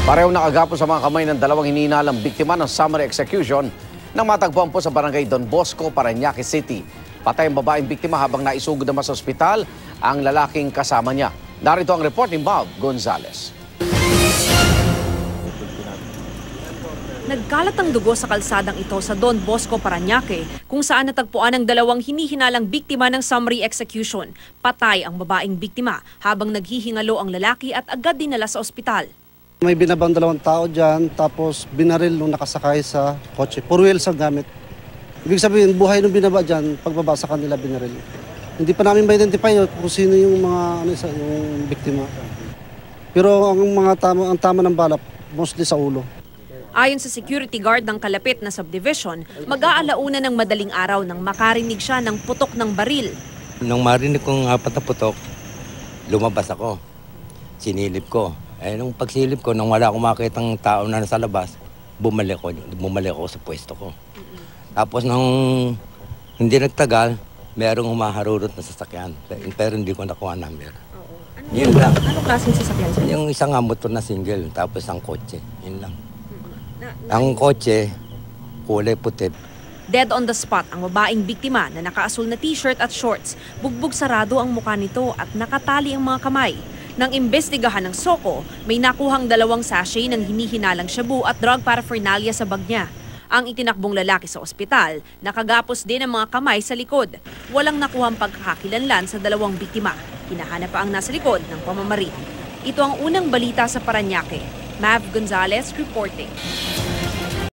Parehong nakagapos sa mga kamay ng dalawang hinihinalang biktima ng summary execution nang matagpuan po sa barangay Don Bosco, Parañaque City. Patay ang babaeng biktima habang naisugod naman sa ospital ang lalaking kasama niya. Narito ang report ni Bob Gonzales. Nagkalat ang dugo sa kalsadang ito sa Don Bosco, Parañaque, kung saan natagpuan ang dalawang hinihinalang biktima ng summary execution. Patay ang babaeng biktima habang naghihingalo ang lalaki at agad dinala sa ospital. May binabang dalawang tao dyan, tapos binaril nung nakasakay sa kotse. Four wheels ang gamit. Ibig sabihin, buhay nung binaba dyan, pagbaba sa kanila binaril. Hindi pa namin ma-identify kung sino yung mga yung biktima. Pero ang tama ng bala, mostly sa ulo. Ayon sa security guard ng kalapit na subdivision, mag-aalauna ng madaling araw nang makarinig siya ng putok ng baril. Nung marinig kong apat na putok, lumabas ako. Sinilip ko. Nung pagsilip ko, nung wala akong makitang tao na nasa labas, bumalik ako sa pwesto ko. Tapos nung hindi nagtagal, merong humaharurot na sasakyan. Pero hindi ko nakuha number. Yun lang. Anong klaseng sasakyan siya? Yung isang motor na single, tapos ang kotse. Yun lang. Ang kotse, kulay puti. Dead on the spot ang babaeng biktima na nakaasul na t-shirt at shorts. Bugbog sarado ang mukha nito at nakatali ang mga kamay. Nang imbestigahan ng SOCO, may nakuhang 2 sachet ng hinihinalang shabu at drug paraphernalia sa bag niya. Ang itinakbong lalaki sa ospital, nakagapos din ang mga kamay sa likod. Walang nakuhang pagkakakilanlan sa 2 biktima. Hinahanap pa ang nasa likod ng pamamaril. Ito ang unang balita sa Parañaque. Mav Gonzales reporting.